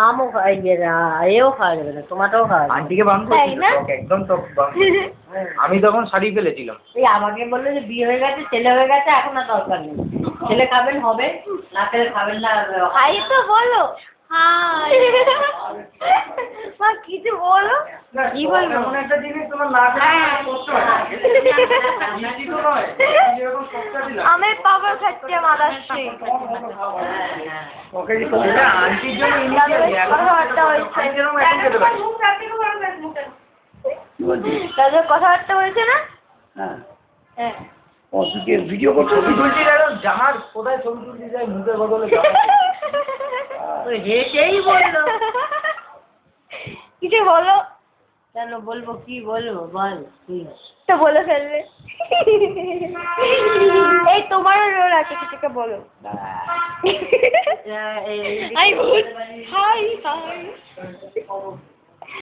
আমও খাইয়ে এও খাওয়া যাবে না, তোমারটাও খাওয়া যাবে। আন্টিকে বারণ করছিল একদম টক আমি তখন শাড়ি ফেলেছিলাম। এই আমাকে বললো যে বিয়ে হয়ে গেছে, ছেলে হয়ে গেছে, এখন আর দরকার নেই। ছেলে খাবেন হবে, না খেলে খাবেন না। হাই তো বলো। হাই মা কিছু বলো। কি বলবো? এমন একটা জিনিস তোমার না আমের পাপড় খাচ্ছে মাদাসি। আন্টির জন্য কথাবার্তা হয়েছে, তাদের কথাবার্তা হয়েছে না? হ্যাঁ ভিডিও করছো, জামার কোথায় ছবি তুলতে যায় মুখের বদলে হেসেই বললো। কিছু বলো। কেন বলবো, কি বলবো বল তুই। তো বলে ফেলবে। এই তোমারও রোল আছে, কিছুকে বলো। High high